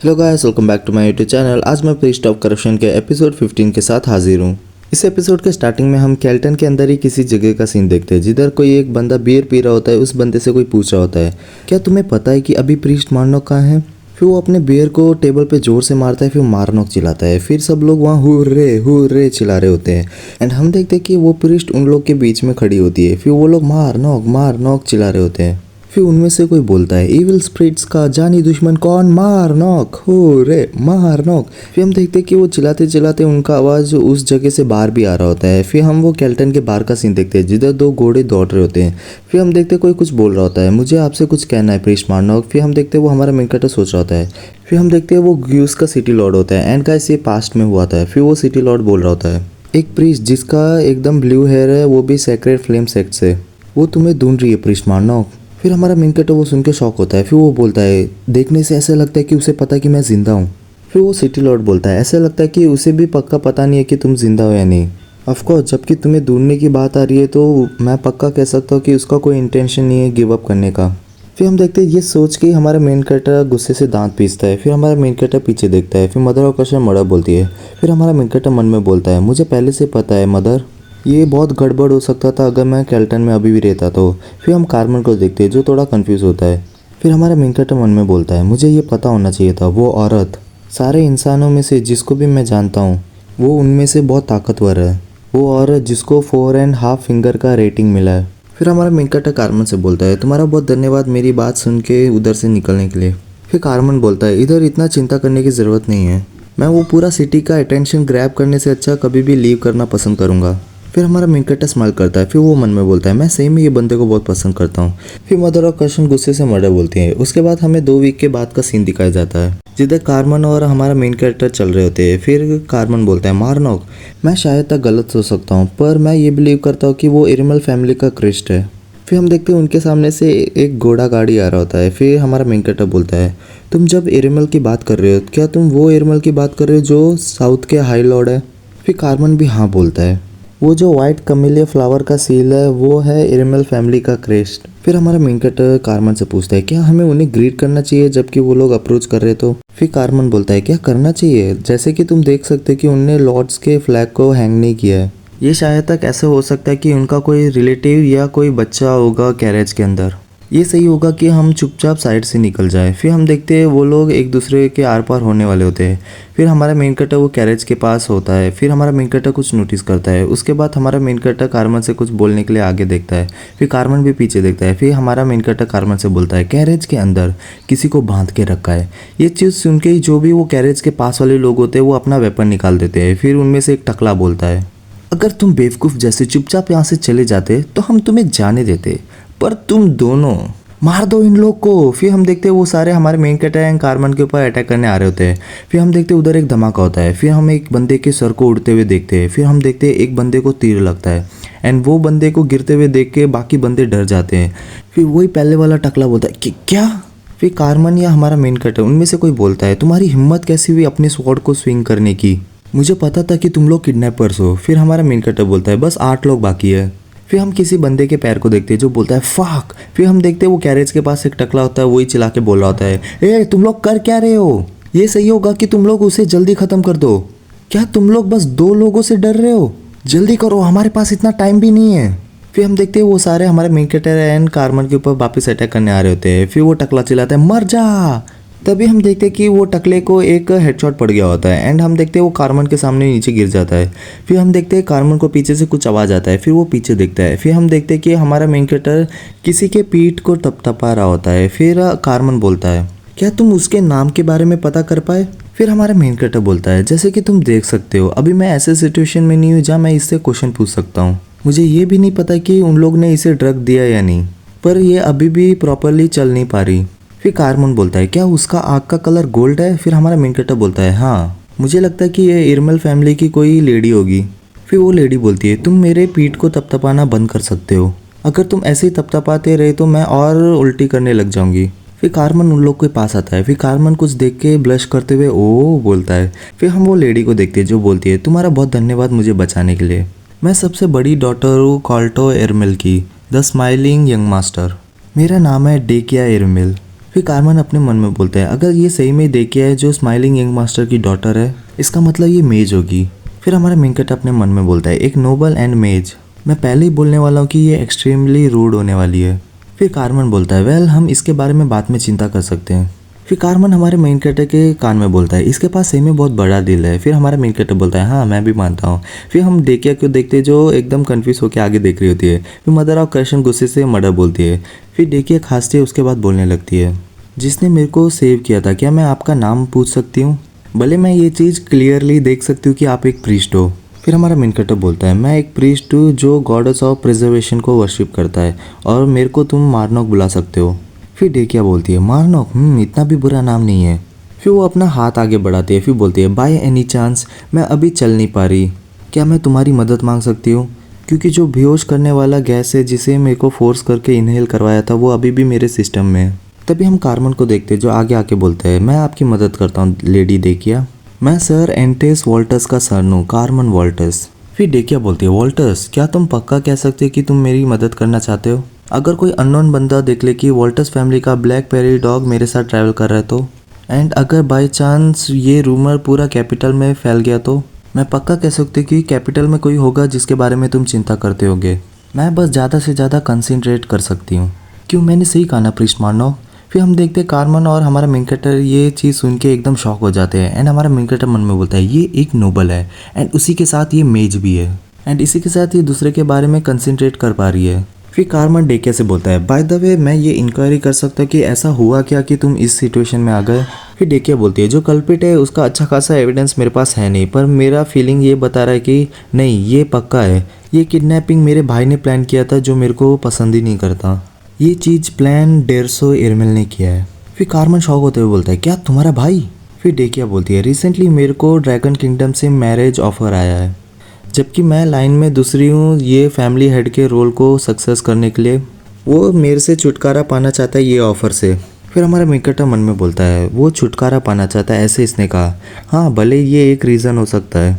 Hello guys, welcome back to my YouTube channel. आज मैं priest of corruption के episode 15 के साथ हाजिर हूँ। इस एपिसोड के स्टार्टिंग में हम कैल्टन के अंदर ही किसी जगह का सीन देखते हैं जिधर कोई एक बंदा बियर पी रहा होता है। उस बंदे से कोई पूछ रहा होता है, क्या तुम्हें पता है कि अभी प्रीस्ट मार्नॉक कहाँ है। फिर वो अपने बियर को टेबल पे जोर से मारता है, फिर मार्नॉक चिल्लाता है। फिर सब लोग वहाँ हुर्रे चिल्ला रहे होते हैं। एंड हम देखते हैं कि वो प्रीस्ट उन लोग के बीच में खड़ी होती है। फिर वो लोग मार्नॉक चिल्ला रहे होते हैं। फिर उनमें से कोई बोलता है, इविल स्पिरिट्स का जानी दुश्मन कौन, मार्नॉक, हो रे मार्नॉक। फिर हम देखते हैं कि वो चिल्लाते चिल्लाते उनका आवाज़ उस जगह से बाहर भी आ रहा होता है। फिर हम वो कैल्टन के बाहर का सीन देखते हैं जिधर दो घोड़े दौड़ रहे होते हैं। फिर हम देखते हैं कोई कुछ बोल रहा होता है, मुझे आपसे कुछ कहना है प्रीस्ट मार्नॉक। फिर हम देखते हैं वो हमारा मेन कैरेक्टर सोच रहा होता है। फिर हम देखते हैं वो ग्यूस का सिटी लॉर्ड होता है। एंड गाइस, ये पास्ट में हुआ था। फिर वो सिटी लॉर्ड बोल रहा होता है, एक प्रीस्ट जिसका एकदम ब्लू हेयर है, वो भी सेक्रेड फ्लेम सेक्ट से, वो तुम्हें ढूंढ रही है प्रीस्ट मार्नॉक। फिर हमारा मेन कैरेक्टर वो सुन के शॉक होता है। फिर वो बोलता है, देखने से ऐसा लगता है कि उसे पता है कि मैं जिंदा हूँ। फिर वो सिटी लॉर्ड बोलता है, ऐसा लगता है कि उसे भी पक्का पता नहीं है कि तुम जिंदा हो या नहीं। ऑफकोर्स जबकि तुम्हें ढूंढने की बात आ रही है तो मैं पक्का कह सकता हूँ कि उसका कोई इंटेंशन नहीं है गिव अप करने का। फिर हम देखते हैं ये सोच के हमारा मेन कैरेक्टर गुस्से से दांत पीसता है। फिर हमारा मेन कैरेक्टर पीछे देखता है। फिर मदर और क्वेश्चन मर्डर बोलती है। फिर हमारा मेन कैरेक्टर मन में बोलता है, मुझे पहले से पता है मदर, ये बहुत गड़बड़ हो सकता था अगर मैं कैल्टन में अभी भी रहता तो। फिर हम कार्मन को देखते हैं जो थोड़ा कंफ्यूज होता है। फिर हमारा मेन कैरेक्टर मन में बोलता है, मुझे ये पता होना चाहिए था, वो औरत सारे इंसानों में से जिसको भी मैं जानता हूँ वो उनमें से बहुत ताकतवर है, वो औरत जिसको 4.5 फिंगर का रेटिंग मिला है। फिर हमारा मेन कैरेक्टर कार्मन से बोलता है, तुम्हारा बहुत धन्यवाद मेरी बात सुन के उधर से निकलने के लिए। फिर कार्मन बोलता है, इधर इतना चिंता करने की ज़रूरत नहीं है, मैं वो पूरा सिटी का अटेंशन ग्रैब करने से अच्छा कभी भी लीव करना पसंद करूँगा। फिर हमारा मेन कैरेक्टर स्माइल करता है। फिर वो मन में बोलता है, मैं सही में ये बंदे को बहुत पसंद करता हूँ। फिर मदर और क्वेश्चन गुस्से से मर्डर बोलती है। उसके बाद हमें 2 वीक के बाद का सीन दिखाया जाता है जिधर कार्मन और हमारा मेन कैरेक्टर चल रहे होते हैं। फिर कार्मन बोलता है, मार्नॉक, मैं शायद तक गलत हो सकता हूँ पर मैं ये बिलीव करता हूँ कि वो इरमल फैमिली का क्रिस्ट है। फिर हम देखते हैं उनके सामने से एक घोड़ा गाड़ी आ रहा होता है। फिर हमारा मेन कैरेक्टर बोलता है, तुम जब इरमल की बात कर रहे हो क्या तुम वो इरमल की बात कर रहे हो जो साउथ के हाई लॉर्ड है। फिर कार्मन भी हाँ बोलता है, वो जो वाइट कमिलिया फ्लावर का सील है वो है इरमल फैमिली का क्रेस्ट। फिर हमारा मेन कैरेक्टर कार्मन से पूछता है, क्या हमें उन्हें ग्रीट करना चाहिए जबकि वो लोग अप्रोच कर रहे तो। फिर कार्मन बोलता है, क्या करना चाहिए, जैसे कि तुम देख सकते हो कि उनने लॉर्ड्स के फ्लैग को हैंग नहीं किया है। ये शायद तक ऐसे हो सकता है कि उनका कोई रिलेटिव या कोई बच्चा होगा कैरेज के अंदर। ये सही होगा कि हम चुपचाप साइड से निकल जाए। फिर हम देखते हैं वो लोग एक दूसरे के आर पार होने वाले होते हैं। फिर हमारा मेन कैरेक्टर वो कैरेज के पास होता है। फिर हमारा मेन कैरेक्टर कुछ नोटिस करता है। उसके बाद हमारा मेन कैरेक्टर कार्मन से कुछ बोलने के लिए आगे देखता है। फिर कार्मन भी पीछे देखता है। फिर हमारा मेन कैरेक्टर कार्मन से बोलता है, कैरेज के अंदर किसी को बांध के रखा है। ये चीज़ सुन के ही जो भी वो कैरेज के पास वाले लोग होते हैं वो अपना वेपन निकाल देते हैं। फिर उनमें से एक टकला बोलता है, अगर तुम बेवकूफ़ जैसे चुपचाप यहाँ से चले जाते तो हम तुम्हें जाने देते, पर तुम दोनों मार दो इन लोग को। फिर हम देखते हैं वो सारे हमारे मेन कैरेक्टर एंड कार्मन के ऊपर अटैक करने आ रहे होते हैं। फिर हम देखते हैं उधर एक धमाका होता है। फिर हम एक बंदे के सर को उड़ते हुए देखते हैं। फिर हम देखते हैं एक बंदे को तीर लगता है एंड वो बंदे को गिरते हुए देख के बाकी बंदे डर जाते हैं। फिर वही पहले वाला टकला बोलता है कि क्या। फिर कार्मन या हमारा मेन कैरेक्टर उनमें से कोई बोलता है, तुम्हारी हिम्मत कैसी हुई अपने स्वॉर्ड को स्विंग करने की, मुझे पता था कि तुम लोग किडनैपर्स हो। फिर हमारा मेन कैरेक्टर बोलता है, बस 8 लोग बाकी है। फिर हम किसी बंदे के पैर को देखते हैं जो बोलता है फक। फिर हम देखते हैं वो कैरेज के पास एक टकला होता है, वही चिल्ला के बोल रहा होता है, ए तुम लोग कर क्या रहे हो, ये सही होगा कि तुम लोग उसे जल्दी खत्म कर दो। क्या तुम लोग बस 2 लोगों से डर रहे हो, जल्दी करो, हमारे पास इतना टाइम भी नहीं है। फिर हम देखते हैं वो सारे हमारे मेन कैरेक्टर एंड कार्मन के ऊपर वापस अटैक करने आ रहे होते हैं। फिर वो टकला चिल्लाता है, मर जा। तभी हम देखते हैं कि वो टकले को एक हेडशॉट पड़ गया होता है एंड हम देखते हैं वो कार्मन के सामने नीचे गिर जाता है। फिर हम देखते हैं कार्मन को पीछे से कुछ आवाज़ आता है। फिर वो पीछे देखता है। फिर हम देखते हैं कि हमारा मेन कैरेक्टर किसी के पीठ को थपथपा रहा होता है। फिर कार्मन बोलता है, क्या तुम उसके नाम के बारे में पता कर पाए। फिर हमारा मेन कैरेक्टर बोलता है, जैसे कि तुम देख सकते हो अभी मैं ऐसे सिचुएशन में नहीं हूँ जहाँ मैं इससे क्वेश्चन पूछ सकता हूँ। मुझे ये भी नहीं पता कि उन लोग ने इसे ड्रग दिया या नहीं, पर ये अभी भी प्रॉपरली चल नहीं पा रही। फिर कार्मन बोलता है, क्या उसका आँख का कलर गोल्ड है। फिर हमारा मेन कैरेक्टर बोलता है, हाँ मुझे लगता है कि ये इरमल फैमिली की कोई लेडी होगी। फिर वो लेडी बोलती है, तुम मेरे पीठ को तपतपाना बंद कर सकते हो, अगर तुम ऐसे ही तपतपाते रहे तो मैं और उल्टी करने लग जाऊंगी। फिर कार्मन उन लोग के पास आता है। फिर कार्मन कुछ देख के ब्लश करते हुए ओ बोलता है। फिर हम वो लेडी को देखते हैं जो बोलती है, तुम्हारा बहुत धन्यवाद मुझे बचाने के लिए, मैं सबसे बड़ी डॉटर हूँ कॉल्टो इरमिल की, द स्माइलिंग यंग मास्टर, मेरा नाम है डेकिया इरमिल। फिर कारमन अपने मन में बोलता है अगर ये सही में देखिए है जो स्माइलिंग यंग मास्टर की डॉटर है, इसका मतलब ये मेज होगी। फिर हमारा मिंकट अपने मन में बोलता है एक नोबल एंड मेज। मैं पहले ही बोलने वाला हूँ कि ये एक्सट्रीमली रूड होने वाली है। फिर कारमन बोलता है वेल हम इसके बारे में बाद में चिंता कर सकते हैं। फिर कारमन हमारे मेन कैरेक्टर के कान में बोलता है इसके पास सही में बहुत बड़ा दिल है। फिर हमारा मेन कैरेक्टर बोलता है हाँ मैं भी मानता हूँ। फिर हम देखिए क्यों देखते जो एकदम कंफ्यूज होकर आगे देख रही होती है। फिर मदर ऑफ क्रशन गुस्से से मर्डर बोलती है। फिर देखिए खांसती है, उसके बाद बोलने लगती है जिसने मेरे को सेव किया था क्या मैं आपका नाम पूछ सकती हूँ? भले मैं ये चीज़ क्लियरली देख सकती हूँ कि आप एक प्रीस्ट हो। फिर हमारा मेन कैरेक्टर बोलता है मैं एक प्रीस्ट हूँ जो गॉडेस ऑफ प्रिजर्वेशन को वर्शिप करता है और मेरे को तुम मार्नोक बुला सकते हो। फिर डेकिया बोलती है मार्नोक इतना भी बुरा नाम नहीं है। फिर वो अपना हाथ आगे बढ़ाती है। फिर बोलती है बाय एनी चांस मैं अभी चल नहीं पा रही, क्या मैं तुम्हारी मदद मांग सकती हूँ? क्योंकि जो बेहोश करने वाला गैस है जिसे मेरे को फोर्स करके इनहेल करवाया था वो अभी भी मेरे सिस्टम में है। तभी हम कारमन को देखते हैं जो आगे आके बोलता है मैं आपकी मदद करता हूँ लेडी डेकिया, मैं सर एंटेस वॉल्टस का सन हूँ, कारमन वॉल्टस। फिर डेकिया बोलती है वॉल्टस क्या तुम पक्का कह सकते कि तुम मेरी मदद करना चाहते हो? अगर कोई अननोन बंदा देख ले कि वॉल्टस फैमिली का ब्लैक पेरी डॉग मेरे साथ ट्रैवल कर रहा है तो, एंड अगर बाय चांस ये रूमर पूरा कैपिटल में फैल गया तो मैं पक्का कह सकती कि कैपिटल में कोई होगा जिसके बारे में तुम चिंता करते होगे। मैं बस ज़्यादा से ज़्यादा कंसंट्रेट कर सकती हूँ। क्यों मैंने सही कहा ना प्रीस्ट मार्नो? फिर हम देखते हैं कारमन और हमारा मेन कैरेक्टर ये चीज़ सुन के एकदम शॉक हो जाते हैं। एंड हमारा मेन कैरेक्टर मन में बोलता है ये एक नोबल है एंड उसी के साथ ये मेज भी है एंड इसी के साथ ये दूसरे के बारे में कंसंट्रेट कर पा रही है। फिर कारमन डेकिया से बोलता है बाय द वे मैं ये इंक्वायरी कर सकता कि ऐसा हुआ क्या कि तुम इस सिचुएशन में आ गए? फिर डेकिया बोलती है जो कल्प्रिट है उसका अच्छा खासा एविडेंस मेरे पास है नहीं, पर मेरा फीलिंग ये बता रहा है कि नहीं ये पक्का है, ये किडनैपिंग मेरे भाई ने प्लान किया था जो मेरे को पसंद ही नहीं करता। ये चीज़ प्लान डेरसो इरमिल ने किया है। फिर कारमन शॉक होते हुए बोलता है क्या तुम्हारा भाई? फिर डेकिया बोलती है रिसेंटली मेरे को ड्रैगन किंगडम से मैरिज ऑफर आया है, जबकि मैं लाइन में दूसरी हूँ ये फैमिली हेड के रोल को सक्सेस करने के लिए। वो मेरे से छुटकारा पाना चाहता है ये ऑफ़र से। फिर हमारा मिकटा मन में बोलता है वो छुटकारा पाना चाहता है ऐसे इसने कहा, हाँ भले ये एक रीज़न हो सकता है।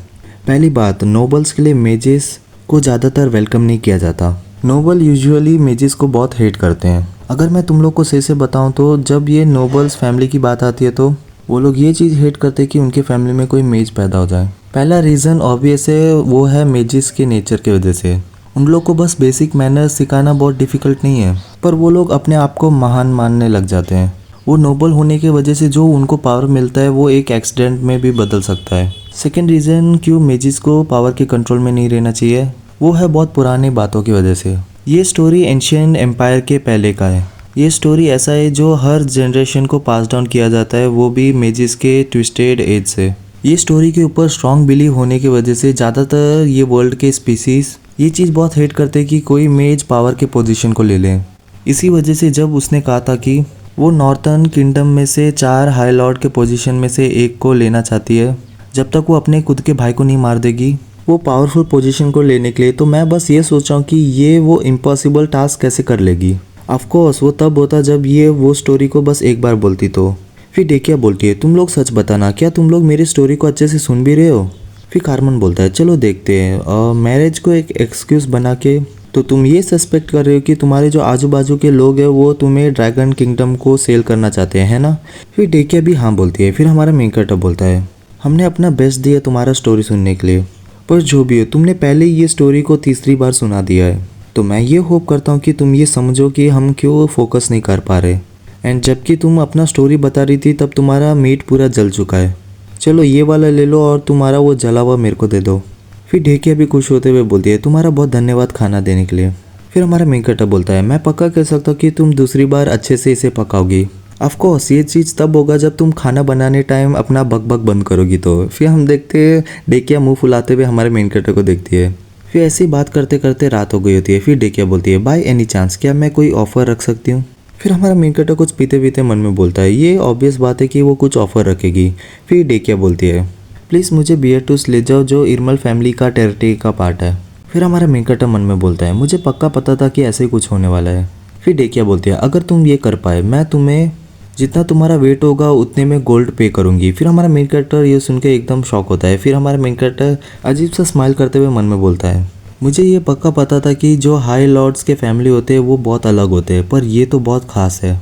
पहली बात नोबल्स के लिए मेजेस को ज़्यादातर वेलकम नहीं किया जाता। नोबल यूजुअली मेजेस को बहुत हेट करते हैं। अगर मैं तुम लोग को सही से बताऊं तो जब ये नोबल्स फैमिली की बात आती है तो वो लोग ये चीज़ हेट करते हैं कि उनके फैमिली में कोई मेज पैदा हो जाए। पहला रीज़न ऑब्वियस है, वो है मेजेस के नेचर की वजह से। उन लोग को बस बेसिक मैनर्स सिखाना बहुत डिफ़िकल्ट नहीं है, पर वो लोग अपने आप को महान मानने लग जाते हैं। वो नोबल होने की वजह से जो उनको पावर मिलता है वो एक एक्सीडेंट में भी बदल सकता है। सेकेंड रीज़न क्यों मेजेस को पावर के कंट्रोल में नहीं रहना चाहिए, वो है बहुत पुरानी बातों की वजह से। ये स्टोरी एंशिएंट एम्पायर के पहले का है। ये स्टोरी ऐसा है जो हर जनरेशन को पास डाउन किया जाता है, वो भी मेजेस के ट्विस्टेड एज से। ये स्टोरी के ऊपर स्ट्रॉन्ग बिलीव होने की वजह से ज़्यादातर ये वर्ल्ड के स्पीसीज ये चीज़ बहुत हेट करते कि कोई मेज पावर के पोजीशन को ले लें। इसी वजह से जब उसने कहा था कि वो नॉर्थर्न किंगडम में से 4 हाई लॉर्ड के पोजीशन में से एक को लेना चाहती है, जब तक वो अपने खुद के भाई को नहीं मार देगी वो पावरफुल पोजीशन को लेने के लिए, तो मैं बस ये सोच रहा हूँ कि ये वो इम्पॉसिबल टास्क कैसे कर लेगी। ऑफकोर्स वो तब होता जब ये वो स्टोरी को बस एक बार बोलती तो। फिर डेकिया बोलती है तुम लोग सच बताना, क्या तुम लोग मेरी स्टोरी को अच्छे से सुन भी रहे हो? फिर कारमन बोलता है चलो देखते हैं। मैरिज को एक एक्सक्यूज़ बना के तो तुम ये सस्पेक्ट कर रहे हो कि तुम्हारे जो आजू बाजू के लोग हैं वो तुम्हें ड्रैगन किंगडम को सेल करना चाहते हैं, है ना? फिर डेकिया भी हाँ बोलती है। फिर हमारा मेन कैरेक्टर बोलता है हमने अपना बेस्ट दिया तुम्हारा स्टोरी सुनने के लिए, पर जो भी हो तुमने पहले ही ये स्टोरी को तीसरी बार सुना दिया है, तो मैं ये होप करता हूँ कि तुम ये समझो कि हम क्यों फोकस नहीं कर पा रहे। एंड जबकि तुम अपना स्टोरी बता रही थी तब तुम्हारा मीट पूरा जल चुका है, चलो ये वाला ले लो और तुम्हारा वो जला हुआ मेरे को दे दो। फिर डेकिया भी खुश होते हुए बोलती है तुम्हारा बहुत धन्यवाद खाना देने के लिए। फिर हमारा मेन कैरेक्टर बोलता है मैं पक्का कह सकता हूँ कि तुम दूसरी बार अच्छे से इसे पकाओगी। ऑफकोर्स ये चीज़ तब होगा जब तुम खाना बनाने टाइम अपना बक बक बंद करोगी तो। फिर हम देखते हैं डेकिया मुंह फुलाते हुए हमारे मेन कैरेक्टर को देखती है। फिर ऐसी ही बात करते करते रात हो गई होती है। फिर डेकिया बोलती है बाय एनी चांस क्या मैं कोई ऑफ़र रख सकती हूँ? फिर हमारा मेन कैरेक्टर कुछ पीते पीते मन में बोलता है ये ऑब्वियस बात है कि वो कुछ ऑफ़र रखेगी। फिर डेकिया बोलती है प्लीज़ मुझे बियरटूस ले जाओ जो इरमल फैमिली का टेरिटरी का पार्ट है। फिर हमारा मेन कैरेक्टर मन में बोलता है मुझे पक्का पता था कि ऐसे ही कुछ होने वाला है। फिर डेकिया बोलती है अगर तुम ये कर पाए मैं तुम्हें जितना तुम्हारा वेट होगा उतने में गोल्ड पे करूंगी। फिर हमारा मेन कैरेक्टर ये सुन के एकदम शॉक होता है। फिर हमारा मेन कैरेक्टर अजीब सा स्माइल करते हुए मन में बोलता है मुझे ये पक्का पता था कि जो हाई लॉर्ड्स के फैमिली होते हैं वो बहुत अलग होते हैं, पर ये तो बहुत ख़ास है।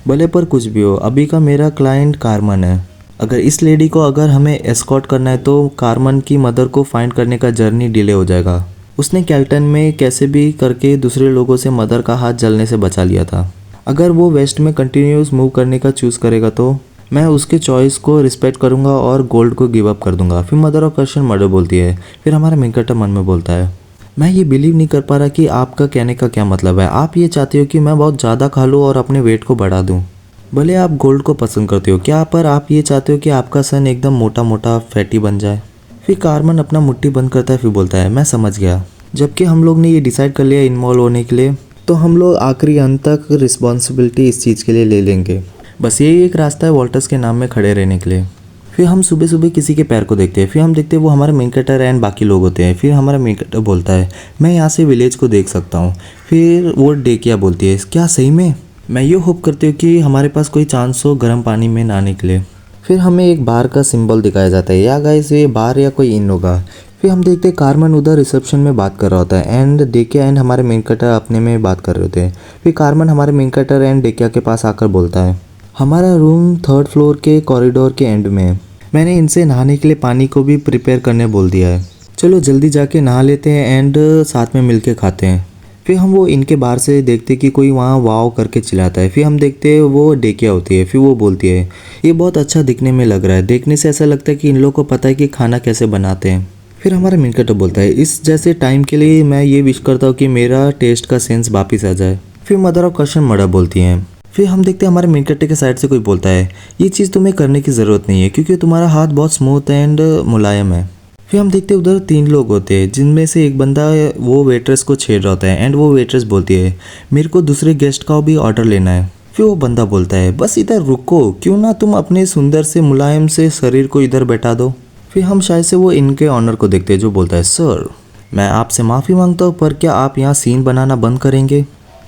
भले पर कुछ भी हो, अभी का मेरा क्लाइंट कार्मन है। अगर इस लेडी को अगर हमें एस्कॉर्ट करना है तो कार्मन की मदर को फाइंड करने का जर्नी डिले हो जाएगा। उसने कैल्टन में कैसे भी करके दूसरे लोगों से मदर का हाथ जलने से बचा लिया था। अगर वो वेस्ट में कंटिन्यूस मूव करने का चूज़ करेगा तो मैं उसके चॉइस को रिस्पेक्ट करूंगा और गोल्ड को गिव अप कर दूंगा। फिर मदर ऑफ क्वेश्चन मर्डर बोलती है। फिर हमारा वेंकट मन में बोलता है, मैं ये बिलीव नहीं कर पा रहा कि आपका कहने का क्या मतलब है। आप ये चाहते हो कि मैं बहुत ज़्यादा खा लूँ और अपने वेट को बढ़ा दूँ। भले आप गोल्ड को पसंद करते हो क्या, पर आप ये चाहते हो कि आपका सन एकदम मोटा मोटा फैटी बन जाए। फिर कार्मन अपना मुट्ठी बंद करता है। फिर बोलता है, मैं समझ गया। जबकि हम लोग ने ये डिसाइड कर लिया इन्वॉल्व होने के लिए, तो हम लोग आखिरी अंत तक रिस्पॉन्सिबिलिटी इस चीज़ के लिए ले लेंगे। बस यही एक रास्ता है वॉल्टर्स के नाम में खड़े रहने के लिए। फिर हम सुबह सुबह किसी के पैर को देखते हैं। फिर हम देखते हैं वो हमारा मेन कटर एंड बाकी लोग होते हैं। फिर हमारा मेन कटर बोलता है, मैं यहाँ से विलेज को देख सकता हूँ। फिर वो डेकिया बोलती है, क्या सही में? मैं ये होप करती हूँ कि हमारे पास कोई चांस हो गर्म पानी में नहाने के लिए। फिर हमें एक बार का सिंबल दिखाया जाता है, या गाइस ये बार या कोई इन होगा। फिर हम देखते हैं कार्मन उधर रिसेप्शन में बात कर रहा होता है एंड डेकिया एंड हमारे मेन कटर अपने में बात कर रहे होते हैं। फिर कार्मन हमारे मेन कटर एंड डेकिया के पास आकर बोलता है, हमारा रूम 3rd फ्लोर के कॉरिडोर के एंड में है। मैंने इनसे नहाने के लिए पानी को भी प्रिपेयर करने बोल दिया है। चलो जल्दी जाके नहा लेते हैं एंड साथ में मिलके खाते हैं। फिर हम वो इनके बाहर से देखते कि कोई वहाँ वाव करके चिल्लाता है। फिर हम देखते हैं वो डेकिया होती है। फिर वो बोलती है, ये बहुत अच्छा दिखने में लग रहा है। देखने से ऐसा लगता है कि इन लोगों को पता है कि खाना कैसे बनाते हैं। फिर हमारा मिनकटर बोलता है, इस जैसे टाइम के लिए मैं ये विश करता हूँ कि मेरा टेस्ट का सेंस वापिस आ जाए। फिर मदर ऑफ क्वेश्चन मर्डर बोलती हैं। फिर हम देखते हैं हमारे मिनकटे के साइड से कोई बोलता है, ये चीज़ तुम्हें करने की ज़रूरत नहीं है क्योंकि तुम्हारा हाथ बहुत स्मूथ एंड मुलायम है। फिर हम देखते हैं उधर 3 लोग होते हैं जिनमें से एक बंदा वो वेट्रेस को छेड़ रहा होता है एंड वो वेट्रेस बोलती है, मेरे को दूसरे गेस्ट का भी ऑर्डर लेना है। फिर वो बंदा बोलता है, बस इधर रुको, क्यों ना तुम अपने सुंदर से मुलायम से शरीर को इधर बैठा दो। फिर हम शायद से वो इनके ऑनर को देखते हैं जो बोलता है, सर मैं आपसे माफ़ी मांगता हूँ पर क्या आप यहाँ सीन बनाना बंद करेंगे।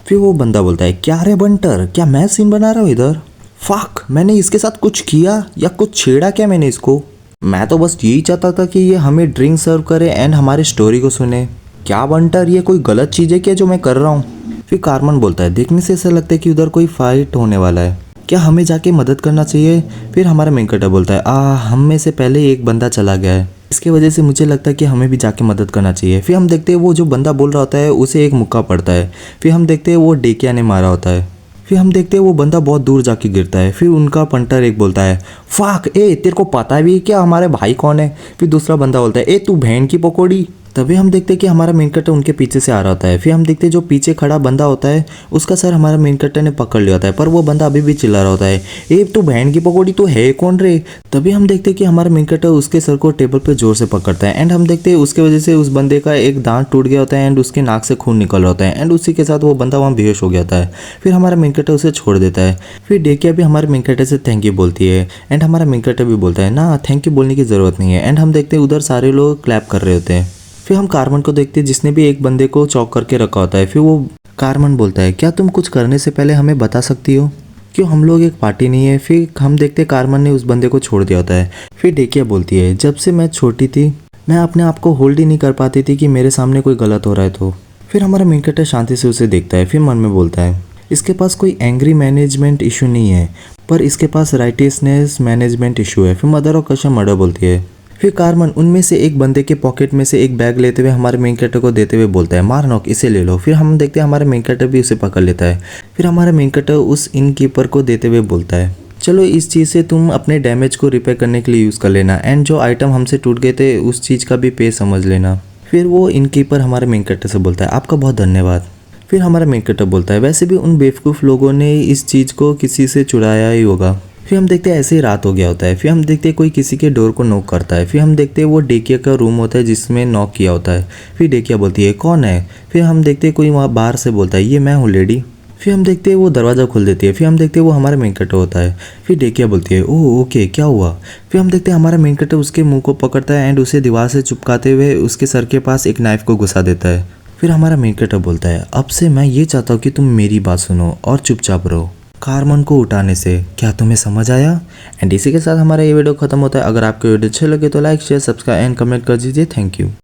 फिर वो बंदा बोलता है, क्या रे बंटर, क्या मैं सीन बना रहा हूँ इधर? फक, मैंने इसके साथ कुछ किया या कुछ छेड़ा क्या मैंने इसको? मैं तो बस यही चाहता था कि ये हमें ड्रिंक सर्व करे एंड हमारी स्टोरी को सुने। क्या बंटर, ये कोई गलत चीज़ है क्या जो मैं कर रहा हूँ? फिर कार्मन बोलता है, देखने से ऐसा लगता है कि उधर कोई फाइट होने वाला है, क्या हमें जाके मदद करना चाहिए? फिर हमारा मेनकटा बोलता है, हम में से पहले एक बंदा चला गया है, इसके वजह से मुझे लगता है कि हमें भी जाके मदद करना चाहिए। फिर हम देखते हैं वो जो बंदा बोल रहा होता है उसे एक मुक्का पड़ता है। फिर हम देखते हैं वो डेकिया ने मारा होता है। फिर हम देखते हैं वो बंदा बहुत दूर जाके गिरता है। फिर उनका पंटर एक बोलता है, फाक, तेरे को पता भी क्या हमारे भाई कौन है? फिर दूसरा बंदा बोलता है, तू बहन की पकौड़ी। तभी हम देखते हैं कि हमारा मेन कटर उनके पीछे से आ रहा होता है। फिर हम देखते हैं जो पीछे खड़ा बंदा होता है उसका सर हमारा मेन कटर ने पकड़ लिया होता है, पर वो बंदा अभी भी चिल्ला रहा होता है, तू बहन की पकौड़ी, तू है कौन रे? तभी हम देखते हैं कि हमारा मेन कटर उसके सर को टेबल पर जोर से पकड़ता है एंड हम देखते हैं उसके वजह से उस बंदे का एक दांत टूट गया होता है एंड उसके नाक से खून निकल रहा होता है एंड उसी के साथ वो बंदा वहाँ बेहोश हो गया होता है। फिर हमारा मेन कटर उसे छोड़ देता है। फिर डेकिया भी हमारे मेन कटर से थैंक यू बोलती है एंड हमारा मेन कटर भी बोलता है, ना थैंक यू बोलने की ज़रूरत नहीं है। एंड हम देखते हैं उधर सारे लोग क्लैप कर रहे होते हैं। फिर हम कार्मन को देखते हैं जिसने भी एक बंदे को चौक करके रखा होता है। फिर वो कार्मन बोलता है, क्या तुम कुछ करने से पहले हमें बता सकती हो, क्यों हम लोग एक पार्टी नहीं है? फिर हम देखते हैं कार्मन ने उस बंदे को छोड़ दिया होता है। फिर डेकिया बोलती है, जब से मैं छोटी थी मैं अपने आप को होल्ड ही नहीं कर पाती थी कि मेरे सामने कोई गलत हो रहा है तो। फिर हमारा मेनकटर शांति से उसे देखता है। फिर मन में बोलता है, इसके पास कोई एंग्री मैनेजमेंट इशू नहीं है पर इसके पास राइटियसनेस मैनेजमेंट इशू है। फिर मदर ऑफ क्वेश्चन मर्डर बोलती है। फिर कार्मन उनमें से एक बंदे के पॉकेट में से एक बैग लेते हुए हमारे मेन कैरेक्टर को देते हुए बोलता है, मारनॉक इसे ले लो। फिर हम देखते हैं हमारा मेन कैरेक्टर भी उसे पकड़ लेता है। फिर हमारा मेन कैरेक्टर उस इनकीपर को देते हुए बोलता है, चलो इस चीज़ से तुम अपने डैमेज को रिपेयर करने के लिए यूज़ कर लेना एंड जो आइटम हमसे टूट गए थे उस चीज़ का भी पे समझ लेना। फिर वो इनकीपर हमारे मेन कैरेक्टर से बोलता है, आपका बहुत धन्यवाद। फिर हमारा मेन कैरेक्टर बोलता है, वैसे भी उन बेवकूफ़ लोगों ने इस चीज़ को किसी से चुराया ही होगा। फिर हम देखते हैं ऐसे ही रात हो गया होता है। फिर हम देखते हैं कोई किसी के डोर को नॉक करता है। फिर हम देखते हैं वो डेकिया का रूम होता है जिसमें नॉक किया होता है। फिर डेकिया बोलती है, कौन है? फिर हम देखते हैं कोई वहाँ बाहर से बोलता है, ये मैं हूँ लेडी। फिर हम देखते हैं वो दरवाज़ा खोल देती है। फिर हम देखते हैं वो हमारा मेन कैरेक्टर होता है। फिर डेकिया बोलती है, ओह ओके, क्या हुआ? फिर हम देखते हैं हमारा मेन कैरेक्टर उसके मुंह को पकड़ता है एंड उसे दीवार से चिपकाते हुए उसके सर के पास एक नाइफ को घुसा देता है। फिर हमारा मेन कैरेक्टर बोलता है, अब से मैं ये चाहता हूँ कि तुम मेरी बात सुनो और चुपचाप रहो कार्मन को उठाने से। क्या तुम्हें समझ आया? एंड इसी के साथ हमारा ये वीडियो खत्म होता है। अगर आपको वीडियो अच्छे लगे तो like share subscribe and comment कर दीजिए। Thank you.